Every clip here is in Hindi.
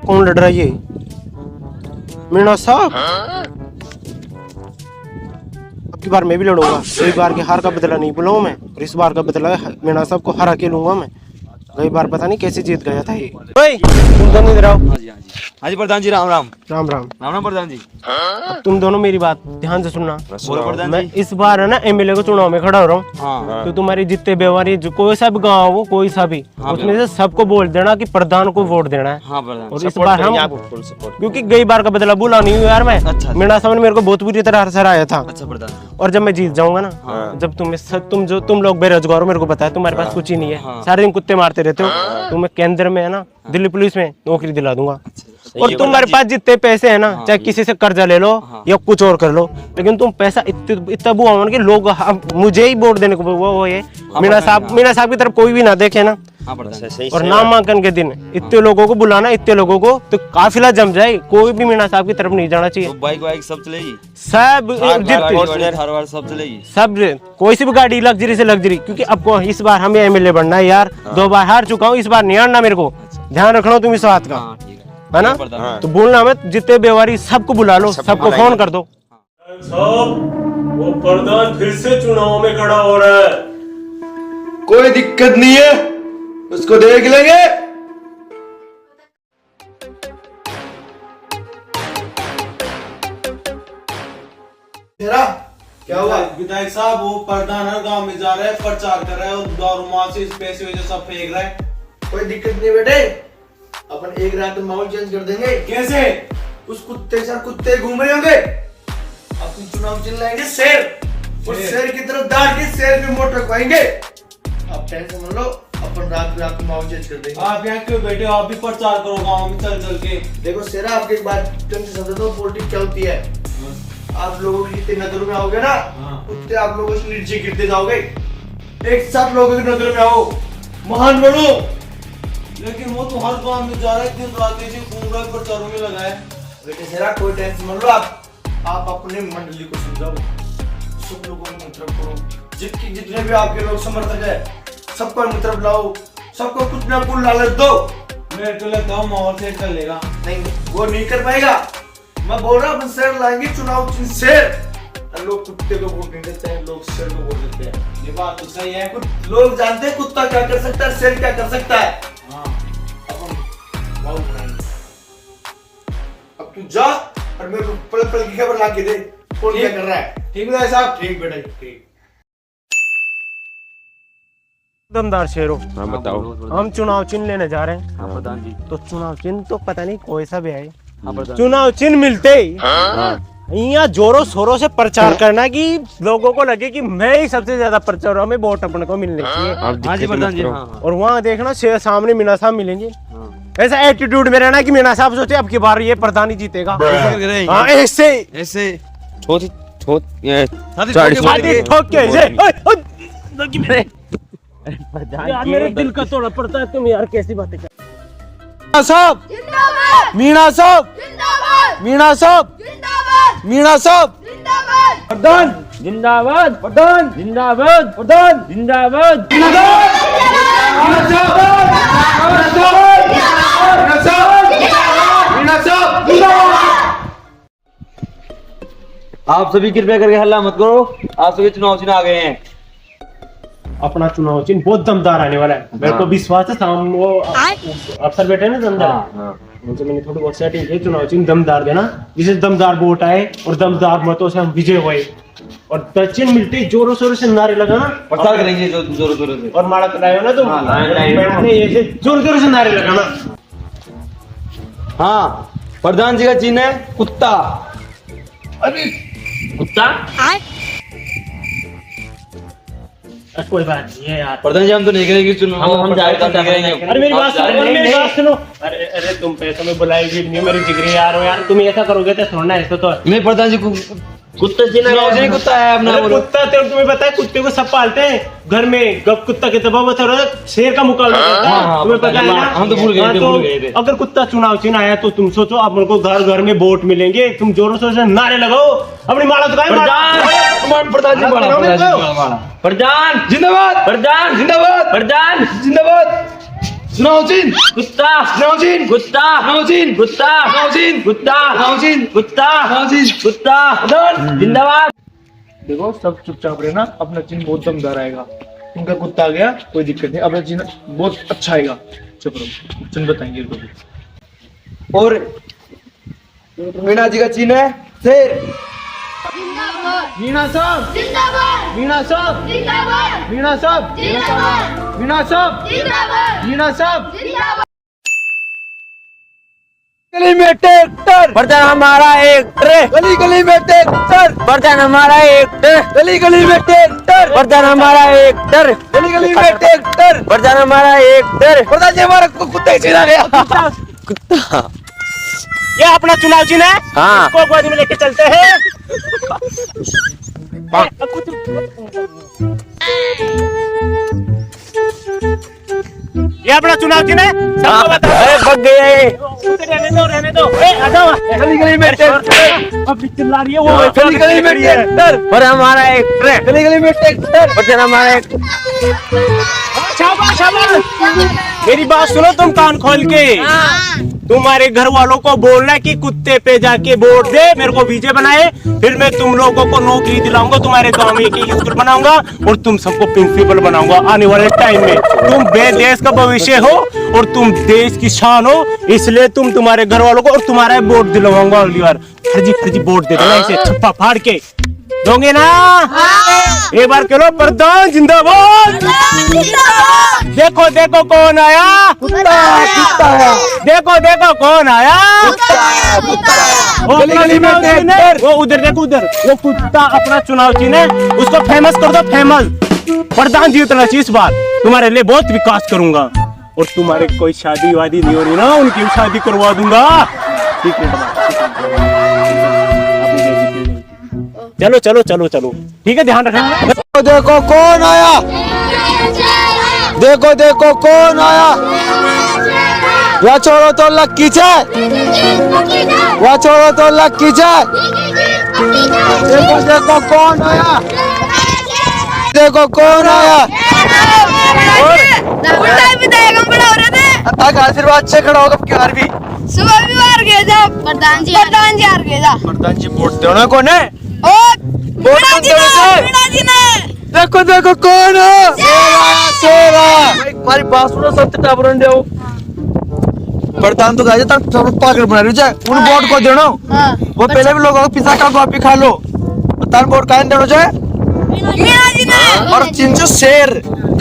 कौन लड़ रहा है ये? मीणा साहब, अब की बार मैं भी लड़ूंगा। कई बार की हार का बदला नहीं बुलाऊं मैं, और इस बार का बदला मीणा साहब को हरा के लूंगा मैं। कई बार पता नहीं कैसे जीत गया था ये। ओए, तुम दोनों इधर आओ। हाँ जी हाँ जी प्रधान जी, राम राम। राम राम। राम राम प्रधान जी। अब तुम दोनों मेरी बात ध्यान से सुनना। बोलो प्रधान मैं जी। इस बार है ना एमएलए को चुनाव में खड़ा हो रहा हूँ। हाँ तो तुम्हारी जितने व्यवहार जो कोई सा भी गाँव हो, कोई सा भी, हाँ, उसमें से सबको बोल देना कि प्रधान को वोट देना है। हाँ प्रधान। और इस बार हम, क्योंकि गई बार का बदला भूला नहीं हूँ यार मैं। अच्छा। मीणा साहब ने मेरे को बहुत बुरी तरह हराया था। अच्छा प्रधान। और जब मैं जीत जाऊंगा ना, हाँ। जब तुम लोग बेरोजगार हो, मेरे को पता है तुम्हारे पास कुछ ही नहीं है, हाँ। सारे दिन कुत्ते मारते रहते हो, तो मैं केंद्र में है ना, दिल्ली पुलिस में नौकरी दिला दूंगा। और तुम्हारे पास जितने पैसे है ना, चाहे किसी से कर्जा ले लो या कुछ और कर लो, लेकिन तुम पैसा इतना बुआ कि लोग मुझे ही वोट देने को वो ये मीणा साहब की तरफ कोई भी ना देखे ना। हाँ प्रधान। और नामांकन के दिन इतने लोगों को बुलाना, इतने लोगों को, तो काफिला जम जाए। कोई भी मीणा साहब की तरफ नहीं जाना चाहिए। तो बाइक वाइक सब चलेगी? सब थार सब चलेगी? सब कोई सी भी गाड़ी लग्जरी से लग्जरी, क्योंकि अब इस बार हमें एमएलए बनना है यार। 2 बार हार चुका हूँ, इस बार नहीं हारना मेरे को। ध्यान रखना तुम इस बात का, हाँ ठीक है ना? तो बोलना मत, जितने व्यवहारी सबको बुला लो, सबको फोन कर दो। साहब, वो प्रधान फिर से चुनाव में खड़ा हो रहा है। कोई दिक्कत नहीं है, उसको देख लेंगे। तेरा क्या हुआ? विधायक साहब, वो प्रधान हर गांव में जा रहे हैं, प्रचार कर रहे हैं, और दारू माल से इस पैसे वजह सब फेंक रहे हैं। कोई दिक्कत नहीं बेटे, अपन एक रात में माहौल चेंज कर देंगे। कैसे? उस कुत्ते के साथ कुत्ते घूम रहे होंगे, अपन चुनाव चिल्लाएंगे शेर, और शेर की तरफ दाड़ के शेर पे वोट रखवाएंगे। आप टेंशन मत लो, अपन रात में माहौल चेंज कर देंगे। आप यहाँ क्यों बैठे हो? आप भी प्रचार करो गांव में चल चल के। देखो शेरा, आपकी एक बात ढंग से समझो तो पॉलिटिक्स क्या होती है। आप लोगों की जितनी नजरों में आओगे ना, उतने आप लोगों से नीचे गिरते जाओगे। एक साथ लोगों की नजरों में आओ, महान बनो। लेकिन वो तो हर गांव में जा रहा है, दिन रात ऐसे घूम रहा है, प्रचारों में लगा है। बेटे शेरा, कोई टेंशन मत लो। आप अपने मंडली को समझाओ, सब लोगों को मतलब करो। जितने भी आपके लोग समर्थक है, सबको मतलब लाओ, सबको कुछ ना कुछ लालच दो। मेरे को लगता है माहौल सेट कर लेगा। नहीं, वो नहीं कर पाएगा। मैं बोल रहा हूँ अपन शेर लाएंगे, चुनाव चिन्ह शेर। लोग कुत्ते को वोट नहीं देते हैं, लोग शेर को वोट देते हैं। ये बात तो सही है। लोग जानते हैं कुत्ता क्या कर सकता है, शेर क्या कर सकता है। हाँ। अब तू जा और मेरे को पल पल की खबर ला के दे, कौन क्या कर रहा है। ठीक है साहब। ठीक बेटा, ठीक। दमदार शेर हो। हाँ बताओ। हम चुनाव चिन्ह लेने जा रहे हैं। हाँ प्रधान जी। तो चुनाव चिन्ह तो पता नहीं कोई सा भी है। हाँ प्रधान। चुनाव चिन्ह मिलते ही यहाँ जोरों शोरों से प्रचार करना कि लोगों को लगे कि मैं ही सबसे ज्यादा प्रचार, हमें वोट अपने को मिलने चाहिए। हाँ जी प्रधान जी। हाँ और वहाँ देखना सामने मीणा साहब मिलेंगे। हाँ। ऐसा एटीट्यूड में रहना कि मीणा साहब सोचे अब की बार ये प्रधान ही जीतेगा। हाँ, ऐसे ऐसे ठोक के ऐसे। यार मेरे दिल का तोड़ा पड़ता है, तुम यार कैसी बातें कर। मीणा साहब, मीणा साहब, मीणा साहब, मीणा साहब, प्रधान जिंदाबाद, प्रधान जिंदाबाद, प्रधान जिंदाबाद, आप सभी कृपया करके हल्ला मत करो, आप सभी चुनाव चिन्ह आ गए हैं। अपना चुनाव चिन्ह बहुत दमदार आने वाला है। मेरे को विश्वास है, वो अफसर बैठे ना दमदार, उनसे मैंने थोड़ी बहुत सेटिंग की। चुनाव चिन्ह दमदार देना, जिसे दमदार वोट आए और दमदार मतों से हम विजय हुए। और चिन्ह मिलते ही जोरों शोरों से नारे लगाना, प्रचार करेंगे जोरों शोरों से। और माला चलाए ना तुम, ऐसे जोर जोरों से नारे लगाना। हाँ, प्रधान जी का चिन्ह है कुत्ता। अरे कुत्ता, कोई बात नहीं है यार। प्रधान जी हम तो नहीं करेंगे चुनाव, हम जाएगा नहीं करेंगे। अरे मेरी बात सुनो, अरे तुम पैसों में बुलाएगी नहीं, मेरी जिगरी यार हो यार। तुम ऐसा करोगे तो थोड़ा ऐसा तो नहीं प्रधान जी कुत्ते चिन्ह कुत्ता है अपना। कुत्ता तो तुम्हें पता है, कुत्ते को सब पालते हैं घर में। गप कुत्ता के दबाव शेर का मुकाबला करता है, तुम्हें पता है ना। हम तो भूल गए थे। अगर कुत्ता चुनाव चिन्ह आया तो तुम सोचो आप को घर घर में वोट मिलेंगे। तुम जोरों से नारे लगाओ, अपनी माला तो प्रधान जी, प्रधान जिंदाबाद, प्रधान जिंदाबाद, प्रधान जिंदाबाद। सुनाउद्दीन कुत्ता सुनाउद्दीन कुत्ता सुनाउद्दीन कुत्ता सुनाउद्दीन कुत्ता सुनाउद्दीन कुत्ता सुनाउद्दीन कुत्ता जिंदाबाद। देखो सब चुपचाप रहना, अपना चिन्ह बहुत दमदार आएगा। इनका कुत्ता आ गया कोई दिक्कत नहीं, अपना चिन्ह बहुत अच्छा आएगा। चुप रहो, चिन्ह बताएंगे इनको भी। और मीना जी का चिन्ह है शेर। जिंदाबाद मीना साहब जिंदाबाद मीना साहब जिंदाबाद मीना साहब जिंदाबाद मीना साहब जिंदाबाद मीना साहब जिंदाबाद। गली में ट्रैक्टर बर्तन हमारा एक गली गली में ट्रैक्टर बर्तन हमारा एक गली गली में ट्रैक्टर बर्तन हमारा एक गली गली में ट्रैक्टर बर्तन हमारा एक बर्तन जी हमारा कुत्ता ही चला गया। कुत्ता ये अपना चुनाव चिन्ह है। हाँ। इसको गोद में लेके चलते हैं। ये अपना चुनाव चिन्ह है। सबको बता। अरे बग गए। रहने दो रहने दो। आ जाओ। गली गली में ट्रैक्टर अब चिल्ला रही है वो। गली गली में ट्रैक्टर बर्तन हमारा एक गली गली में ट्रैक्टर बर्तन हमारा एक। शाबाश शाबाश। मेरी बात सुनो तुम कान खोल के। तुम्हारे घर वालों को बोलना कि कुत्ते पे जाके वोट दे, मेरे को बीजे बनाए, फिर मैं तुम लोगों को नौकरी दिलाऊंगा, तुम्हारे गांव में एक स्कूल बनाऊंगा और तुम सबको प्रिंसिपल बनाऊंगा आने वाले टाइम में। तुम देश का भविष्य हो और तुम देश की शान हो, इसलिए तुम तुम्हारे घर वालों को और तुम्हारा वोट दिलवाऊंगा अगली बार। फर्जी फर्जी वोट दे देना, इसे छप्पा फाड़ के दोगे ना। एक बार करो प्रधान जिंदाबाद। देखो देखो कौन आया। देखो देखो कौन आया। वो गली गली में ट्रैक्टर। वो उधर देखो उधर वो कुत्ता अपना चुनाव चिन्ह है, उसको फेमस कर दो फेमस। प्रधान जीतना चाहिए इस बार, तुम्हारे लिए बहुत विकास करूंगा और तुम्हारे कोई शादी वादी नहीं हो रही ना, उनकी भी शादी करवा दूंगा। ठीक है चलो चलो चलो चलो ठीक है, ध्यान रखना। देखो कौन आया। देखो देखो कौन आया। या छोड़ो तो लक्की चाय या छोड़ो तो लक्की चाय। देखो देखो कौन आया। देखो कौन आया। आशीर्वाद से खड़ा होगा क्या भी। सुबह भी हार गए जा प्रधान जी हार गए जा। प्रधान जी वोट देना कौन है। मीना जी ने देखो देखो कौन है। हमारी बात सुनो सत्य टाबरन दो। प्रधान तो गाय तक सब पागल बना रही है। उन वोट को देना। वो पहले भी लोगों को पिज्जा का कॉपी खा लो। प्रधान वोट काहे देना जाए। मीना जी ने और चिंचो शेर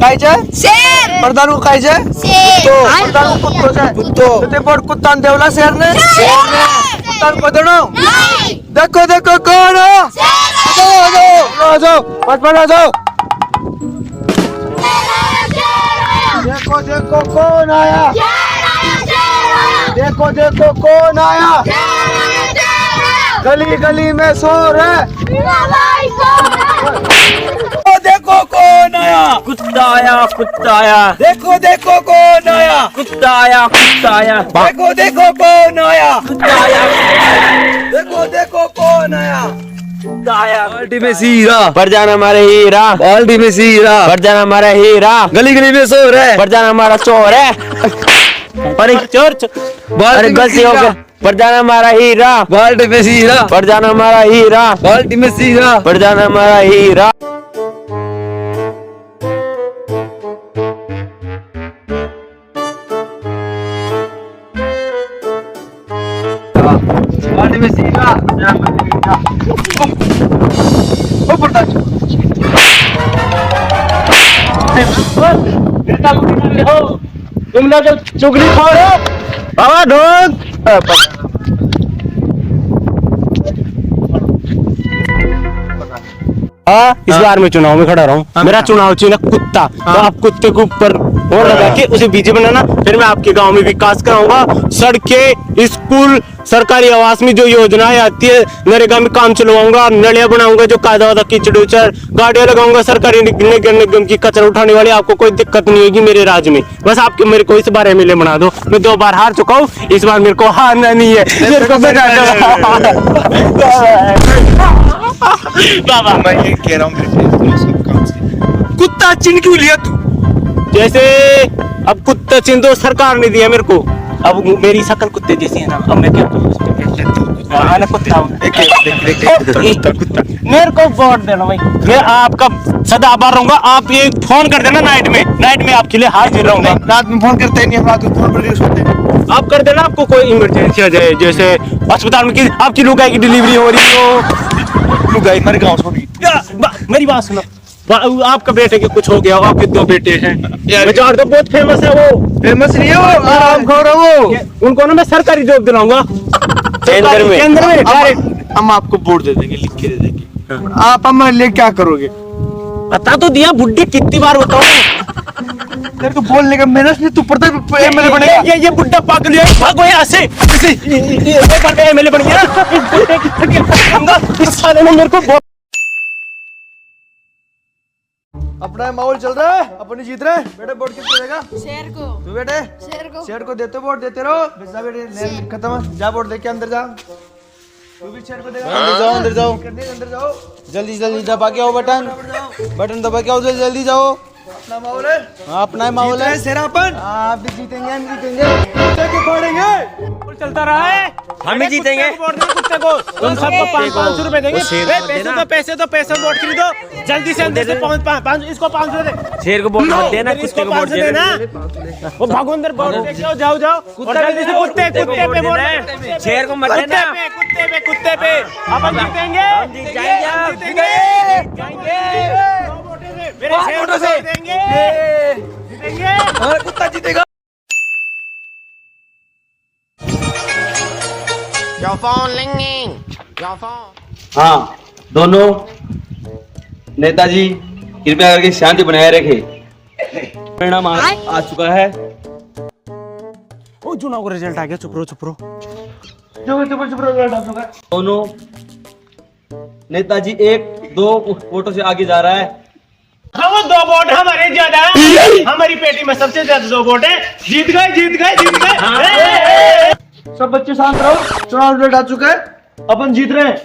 खाई जाए। शेर प्रधान को खाई जाए। शेर तो प्रधान को कुत्तो जाए। कुत्तो ते वोट कुत्ता देवला शेर ने प्रधान को देना। देखो देखो कौन है। आ जाओ मत आ जाओ। देखो देखो कौन आया। देखो देखो कौन आया। गली गली में शोर है। देखो कौन आया। कुत्ता आया। देखो देखो कौन आया। कुत्ता आया। देखो देखो कौन आया। कुत्ता आया। देखो देखो कौन आया। बाल्टी में हीरा प्रधान हमारा हीरा। बाल्टी में हीरा प्रधान हमारा हीरा। गली गली में शोर है। प्रधान हमारा चोर है। अरे चोर अरे गलती हो गया। प्रधान हमारा हीरा। बाल्टी में हीरा प्रधान हमारा हीरा। बाल्टी में हीरा प्रधान हमारा हीरा। बाल्टी में हीरा ओ प्रधान तुम लोग चुगली खा रहे हो। बाबा ढोल। इस बार मैं चुनाव में खड़ा रहा हूँ। मेरा चुनाव चिन्ह कुत्ता, तो आप कुत्ते के ऊपर वोट लगा के उसे बीजे बनाना, फिर मैं आपके गांव में विकास कराऊंगा। सड़कें, स्कूल, सरकारी आवास में जो योजनाएं आती है, नरेगा में काम चलवाऊंगा, नलियां बनाऊंगा, जो कायदा वादा कीचड़ उचड़, गाड़ियां लगाऊंगा सरकारी निगम की, कचरा उठाने वाली। आपको कोई दिक्कत नहीं होगी मेरे राज्य में। बस आपके मेरे को इस बार एमएलए बना दो। मैं 2 बार हार चुका हूँ, इस बार मेरे को हारना नहीं है। मेरे को बाबा मैं ये कह रहा हूँ कुत्ता चिन्ह क्यों लिया तू। जैसे अब कुत्ते तो चिन्ह तो सरकार ने दिया मेरे को। अब मेरी शक्ल कुत्ते जैसी है ना, अब मैं क्या करूं? हाँ ना, कुत्ता हूं। मेरे को वोट देना भाई, मैं आपका सदा आभार रहूंगा। आप ये फोन कर देना नाइट में आपके लिए हाजिर रहूंगा। रात में फोन करते नहीं, हम रात में फोन पर सोते हैं। आप कर देना, आपको कोई इमरजेंसी आ जाए, जैसे अस्पताल में आपकी लुगाई की डिलीवरी हो रही हो। लुगाई मर गाँव छोड़ी। मेरी बात सुनो, आपका बेटे के कुछ हो गया, आपके 2 बेटे हैं, मैं जानता हूं, बहुत फेमस है वो। फेमस नहीं है वो, आराम खोर है वो। उनको ना मैं सरकारी जॉब दिलाऊंगा केंद्र में डायरेक्ट। हम आपको वोट दे देंगे, लिख के दे देंगे। आप हमारे लिए क्या करोगे? बता तो दिया, बुड्ढे कितनी बार बताओ तेरे को बोलने का मेहनत नहीं, तू पढ़ता एमएलए बनेगा। ये बुड्ढा पागल है, भागो यहाँ से। एमएलए बन गया इस बुड्ढे की इस साले ने मेरे को। अपना माहौल चल रहा है, अपन ही जीत रहे हैं। बेटे वोट किसको देगा? शेर को। तू बेटे शेर को। शेर को देते वोट, देते रहो। जा बेटे, खत्म, जा वोट दे के अंदर जा। तू भी शेर को देगा। अंदर जाओ, अंदर जाओ, अंदर जाओ, जल्दी जल्दी दबा के आओ बटन, बटन दबा के आओ, जल्दी जल्दी जाओ। अपना माहौल है, हाँ, अपना ही माहौल है। शेर अपन। आप भी जीतेंगे, हम जीतेंगे, कुत्ते को फोड़ेंगे। चलता रहा है, हम ही जीतेंगे। कुत्ते को तुम सबको 500 रुपए देंगे। पैसे वोट खरीदो जल्दी से, अंदर से 500, इसको 500 दे। शेर को वोट मत देना, कुत्ते को वोट देना। वो भागो अंदर, वोट देके आओ, जाओ और जल्दी से कुत्ते पे वोट देना। शेर को मत देना। कुत्ते पे अपन जीतेंगे। मेरे शेर से जीतेंगे। हमारा कुत्ता जीतेगा। हाँ, दोनों नेताजी कृपया करके शांति बनाए रखे। परिणाम आ चुका है। ओ चुनाव का रिजल्ट आ गया, चुप रहो। दोनों नेताजी 1-2 वोटों से आगे जा रहा है। हाँ, वो 2 वोट हमारे ज्यादा है, हमारी पेटी में सबसे ज्यादा 2 वोट है। जीत गए। सब बच्चे शांत रहो, चुनाव रिजल्ट आ चुका है, अपन जीत रहे हैं।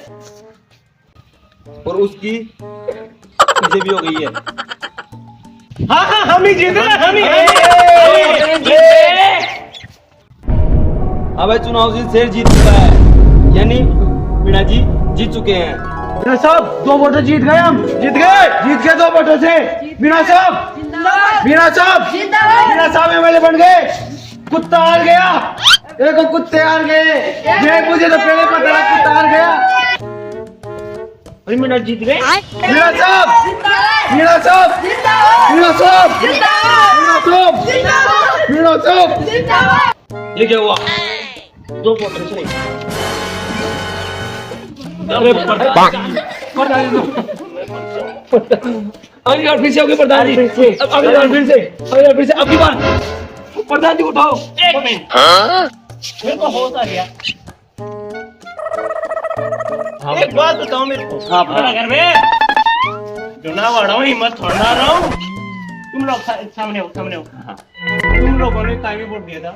और उसकी पीछे भी हो गई है। हाँ, हम ही जीत रहे हैं, हम ही। अब चुनाव से शेर जीत चुका है, यानी मीणा जी जीत चुके हैं। मीणा साहब 2 वोटों जीत गए, हम जीत गए 2 वोटों से। मीणा साहब एमएलए बन गए। कुत्ता हार गया, देखो कुत्ते हार गए। ये मुझे तो पहले पता था, कुत्ता हार गया। मीणा जीत गए। मीणा साहब। ये क्या हुआ? 2 वोटों से अगली बार फिर से होगी प्रधान जी। अगली बार फिर से अगली बार प्रधान जी उठाओ। 1 मिनट, मेरे को होश आ गया। एक बात बताओ मेरे को, अगर मैं चुनाव लड़ा हूँ, हिम्मत थोड़ा रहा हूँ, तुम लोग सामने हो। तुम लोगों ने काहे भी वोट दिया था?